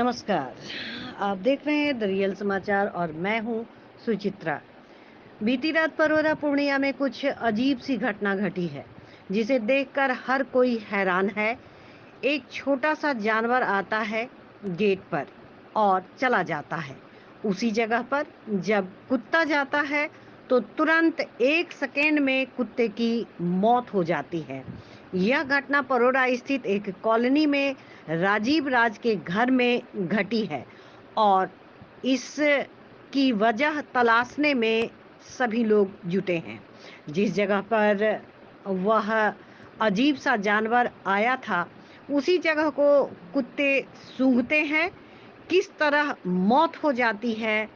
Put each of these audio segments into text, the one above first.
नमस्कार। आप देख रहे हैं द रियल समाचार और मैं हूं सुचित्रा। बीती रात परोरा पूर्णिया में कुछ अजीब सी घटना घटी है जिसे देखकर हर कोई हैरान है। एक छोटा सा जानवर आता है गेट पर और चला जाता है। उसी जगह पर जब कुत्ता जाता है तो तुरंत 1 सेकेंड में कुत्ते की मौत हो जाती है। यह घटना परोरा स्थित एक कॉलोनी में राजीव राज के घर में घटी है और इसकी वजह तलाशने में सभी लोग जुटे हैं। जिस जगह पर वह अजीब सा जानवर आया था उसी जगह को कुत्ते सूंघते हैं। किस तरह मौत हो जाती है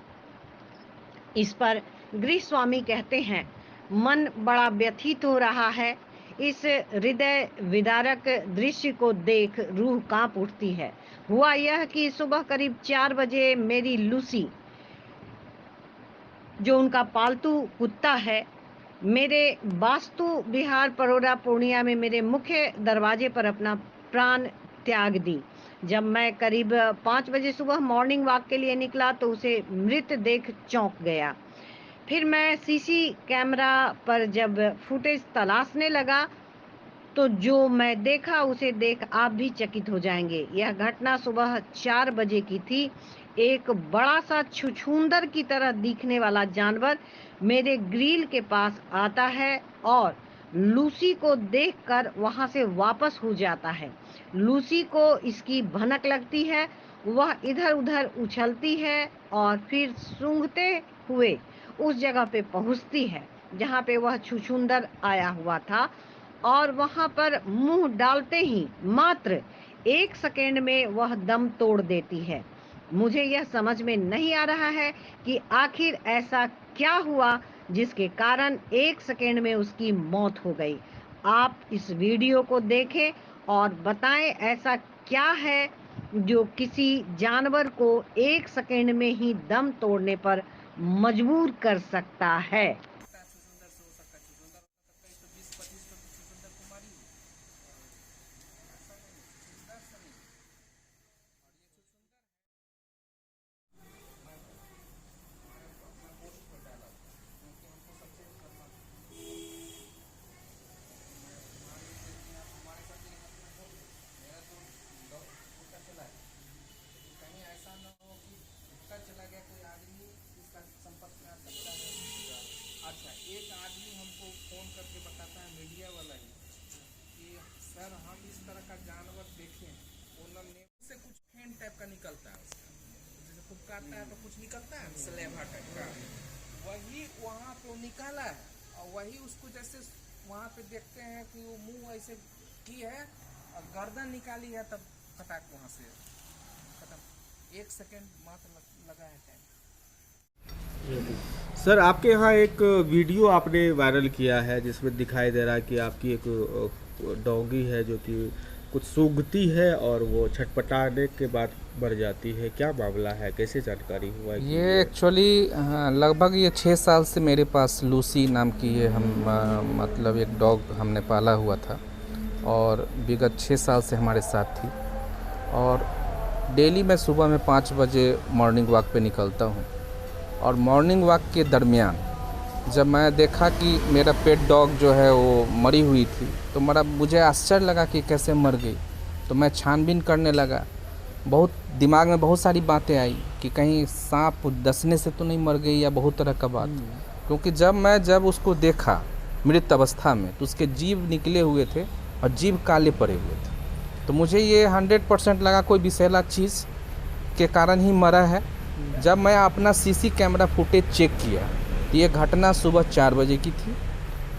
इस पर गृह स्वामी कहते हैं, मन बड़ा व्यथित हो रहा है। इस हृदय विदारक दृश्य को देख रूह कांप उठती है। हुआ यह कि सुबह करीब 4 बजे मेरी लूसी, जो उनका पालतू कुत्ता है, मेरे वास्तु विहार परोरा पूर्णिया में मेरे मुख्य दरवाजे पर अपना प्राण त्याग दी। जब मैं करीब 5 बजे सुबह मॉर्निंग वॉक के लिए निकला तो उसे मृत देख चौंक गया। फिर मैं सीसी कैमरा पर जब फुटेज तलाशने लगा तो जो मैं देखा उसे देख आप भी चकित हो जाएंगे। यह घटना सुबह 4 बजे की थी। एक बड़ा सा छुछुंदर की तरह दिखने वाला जानवर मेरे ग्रिल के पास आता है और लूसी को देखकर वहां से वापस हो जाता है। लूसी को इसकी भनक लगती है, वह इधर उधर उछलती है और फिर सूंघते हुए उस जगह पे पहुंचती है जहां पे वह छुछुंदर आया हुआ था और वहां पर मुंह डालते ही मात्र 1 सेकेंड में वह दम तोड़ देती है। मुझे यह समझ में नहीं आ रहा है कि आखिर ऐसा क्या हुआ जिसके कारण 1 सेकेंड में उसकी मौत हो गई। आप इस वीडियो को देखें और बताएं ऐसा क्या है जो किसी जानवर को 1 सेकेंड में ही दम तोड़ने पर मजबूर कर सकता है। छुछुंदर से हो सकता है, छुछुंदर हो सकता है तो 20-25 तो छुछुंदर को मारी हो। ऐसा नहीं, छुछुंदर से नहीं। और ये छुछुंदर मैं पोस्ट पर डाला था क्योंकि हमको सबसे करना था। मान लीजिए कि आप हमारे साथ ये घटना हो गई, मेरा तो कुत्ता चला गया, लेकिन कहीं ऐसा ना हो कि कुत्ता चला गया कोई आदमी इसका संपर्क में आ सकता है। अच्छा, एक आदमी हमको फ़ोन करके बताता है, मीडिया वाला ही, कि सर हम इस तरह का जानवर देखे हैं। ओनर ने से कुछ फेन टाइप का निकलता है उसका, जैसे फुफकारता है तो कुछ निकलता है स्लेवा टाइप का, वही वहाँ पे वो निकाला है। और वही उसको जैसे वहाँ पे देखते हैं कि वो मुंह ऐसे की है और गर्दन निकाली है, तब फटाक वहाँ से खत्म। 1 सेकेंड मात्र लगा है टाइम। सर, आपके यहाँ एक वीडियो आपने वायरल किया है जिसमें दिखाई दे रहा है कि आपकी एक डॉगी है जो कि कुछ सूंघती है और वो छटपटाने के बाद मर जाती है। क्या मामला है, कैसे जानकारी हुआ कि ये एक्चुअली लगभग ये 6 साल से मेरे पास लूसी नाम की ये मतलब एक डॉग हमने पाला हुआ था और विगत 6 साल से हमारे साथ थी। और डेली मैं सुबह में 5 बजे मॉर्निंग वॉक पे निकलता हूँ और मॉर्निंग वॉक के दरमियान जब मैं देखा कि मेरा पेट डॉग जो है वो मरी हुई थी तो मुझे आश्चर्य लगा कि कैसे मर गई। तो मैं छानबीन करने लगा, दिमाग में बहुत सारी बातें आई कि कहीं सांप डसने से तो नहीं मर गई या बहुत तरह का बात। क्योंकि जब उसको देखा मृत अवस्था में तो उसके जीभ निकले हुए थे और जीभ काले पड़े हुए थे। तो मुझे ये 100% लगा कोई विषैला चीज़ के कारण ही मरा है। जब मैं अपना सीसी कैमरा फुटेज चेक किया तो ये घटना सुबह 4 बजे की थी।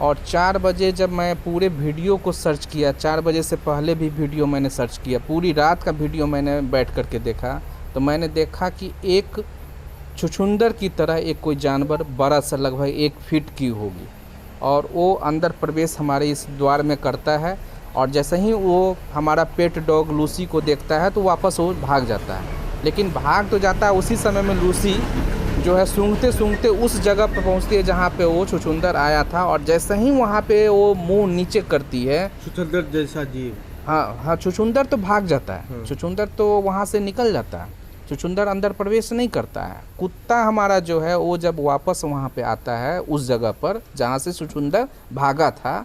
और 4 बजे जब मैं पूरे वीडियो को सर्च किया, 4 बजे से पहले भी वीडियो मैंने सर्च किया, पूरी रात का वीडियो मैंने बैठ करके देखा, तो मैंने देखा कि एक छुछुंदर की तरह एक कोई जानवर बड़ा सा लगभग 1 फीट की होगी और वो अंदर प्रवेश हमारे इस द्वार में करता है। और जैसे ही वो हमारा पेट डॉग लूसी को देखता है तो वापस वो भाग जाता है। लेकिन भाग तो जाता है, उसी समय में लूसी जो है सूंघते सूंघते उस जगह पर पहुंचती है जहाँ पे वो छुछुंदर आया था। और जैसे ही वहाँ पे वो मुंह नीचे करती है, छुछुंदर जैसा जीव, हाँ, छुछुंदर तो भाग जाता है, छुछुंदर तो वहाँ से निकल जाता है। छुछुंदर अंदर प्रवेश नहीं करता है। कुत्ता हमारा जो है वो जब वापस वहाँ पे आता है उस जगह पर जहाँ से छुछुंदर भागा था,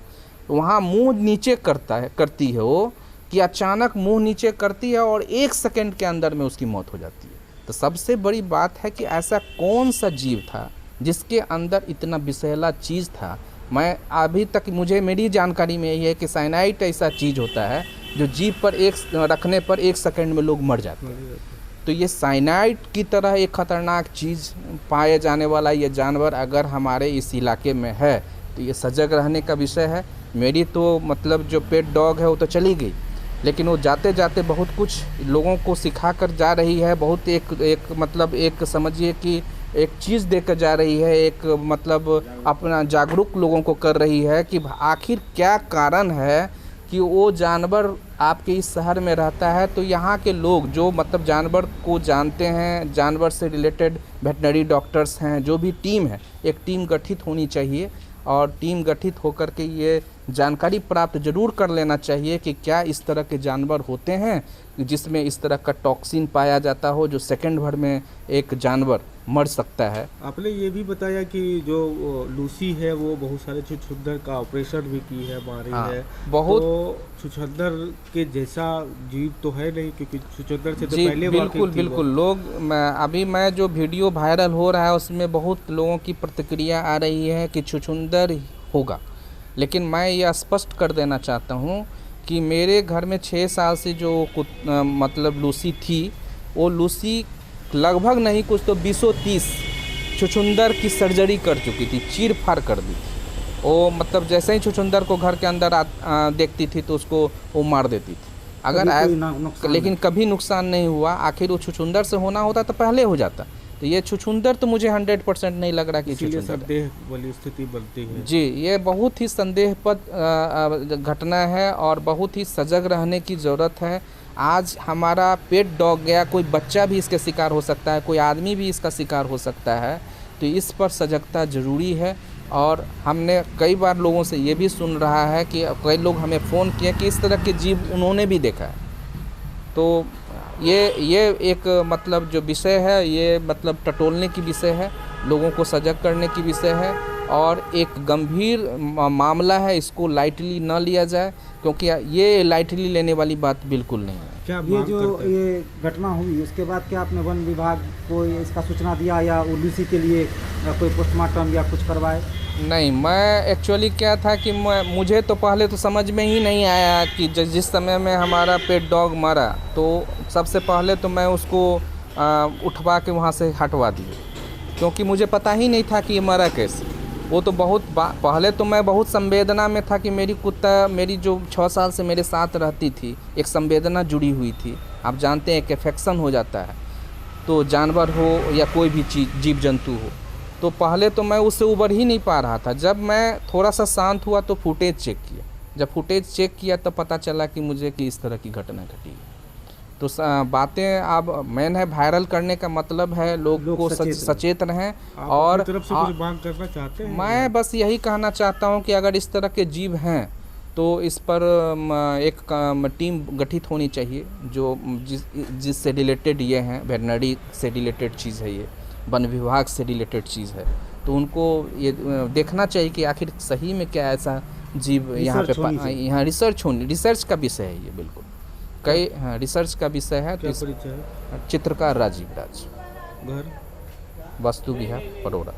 वहाँ मुंह नीचे करती है वो, कि अचानक मुंह नीचे करती है और 1 सेकंड के अंदर में उसकी मौत हो जाती है। तो सबसे बड़ी बात है कि ऐसा कौन सा जीव था जिसके अंदर इतना विषैला चीज़ था। मैं अभी तक मेरी जानकारी में यही है कि साइनाइड ऐसा चीज़ होता है जो जीभ पर रखने पर 1 सेकंड में लोग मर जाते हैं। तो ये साइनाइड की तरह एक ख़तरनाक चीज़ पाए जाने वाला ये जानवर अगर हमारे इस इलाके में है तो ये सजग रहने का विषय है। मेरी तो मतलब जो पेट डॉग है वो तो चली गई, लेकिन वो जाते जाते बहुत कुछ लोगों को सिखा कर जा रही है। बहुत एक समझिए कि एक चीज़ देकर जा रही है, एक मतलब अपना जागरूक लोगों को कर रही है कि आखिर क्या कारण है कि वो जानवर आपके इस शहर में रहता है। तो यहाँ के लोग जो मतलब जानवर को जानते हैं, जानवर से रिलेटेड वेटनरी डॉक्टर्स हैं, जो भी टीम है, एक टीम गठित होनी चाहिए और टीम गठित होकर के ये जानकारी प्राप्त जरूर कर लेना चाहिए कि क्या इस तरह के जानवर होते हैं जिसमें इस तरह का टॉक्सिन पाया जाता हो जो सेकंड भर में एक जानवर मर सकता है। आपने ये भी बताया कि जो लूसी है वो बहुत सारे छुछुंदर का ऑपरेशन भी की है, मारी है। बहुत तो छुछुंदर के जैसा जीव तो है नहीं, क्योंकि छुछुंदर से तो जी पहले बिल्कुल लोग मैं जो वीडियो वायरल हो रहा है उसमें बहुत लोगों की प्रतिक्रिया आ रही है कि छुछुंदर होगा, लेकिन मैं ये स्पष्ट कर देना चाहता हूँ कि मेरे घर में 6 साल से जो मतलब लूसी थी, वो लूसी लगभग नहीं कुछ तो 20-30 छुछुंदर की सर्जरी कर चुकी थी, चीर फाड़ कर दी थी। वो मतलब जैसे ही छुछुंदर को घर के अंदर देखती थी तो उसको वो मार देती थी। लेकिन कभी नुकसान नहीं हुआ। आखिर वो छुछुंदर से होना होता तो पहले हो जाता। तो ये छुछुंदर तो मुझे 100% नहीं लग रहा कि संदेह वाली स्थिति बनती है। जी, ये बहुत ही संदेहपद घटना है और बहुत ही सजग रहने की ज़रूरत है। आज हमारा पेट डॉग गया, कोई बच्चा भी इसके शिकार हो सकता है, कोई आदमी भी इसका शिकार हो सकता है। तो इस पर सजगता ज़रूरी है। और हमने कई बार लोगों से ये भी सुन रहा है कि कई लोग हमें फ़ोन किए कि इस तरह के जीव उन्होंने भी देखा है। तो ये एक मतलब जो विषय है, ये मतलब टटोलने की विषय है, लोगों को सजग करने की विषय है और एक गंभीर मामला है। इसको लाइटली न लिया जाए, क्योंकि ये लाइटली लेने वाली बात बिल्कुल नहीं है। क्या ये घटना हुई उसके बाद क्या आपने वन विभाग को इसका सूचना दिया या लूसी के लिए कोई पोस्टमार्टम या कुछ करवाए? नहीं, मैं एक्चुअली क्या था कि मुझे तो पहले तो समझ में ही नहीं आया कि जिस समय में हमारा पेट डॉग मरा तो सबसे पहले तो मैं उसको उठवा के वहाँ से हटवा दिया, क्योंकि मुझे पता ही नहीं था कि ये मरा कैसे। वो तो पहले तो मैं बहुत संवेदना में था कि मेरी जो 6 साल से मेरे साथ रहती थी, एक संवेदना जुड़ी हुई थी। आप जानते हैं एक इन्फेक्शन हो जाता है, तो जानवर हो या कोई भी चीज़ जीव जंतु हो, तो पहले तो मैं उससे उबर ही नहीं पा रहा था। जब मैं थोड़ा सा शांत हुआ तो फुटेज चेक किया। जब फुटेज चेक किया तो पता चला कि मुझे कि इस तरह की घटना घटी है। तो बातें अब मेन है, वायरल करने का मतलब है लोग को सचेत रहें। और तरफ से कुछ मांग करना चाहते हैं? मैं बस यही कहना चाहता हूँ कि अगर इस तरह के जीव हैं तो इस पर एक टीम गठित होनी चाहिए जो जिससे रिलेटेड ये हैं, वेटनरी से रिलेटेड चीज़ है, ये वन विभाग से रिलेटेड चीज़ है। तो उनको ये देखना चाहिए कि आखिर सही में क्या ऐसा जीव यहाँ पे रिसर्च का विषय है ये। बिल्कुल रिसर्च का विषय है। क्या परिचय है? चित्रकार राजीव राज, घर वास्तु विहार, परोरा।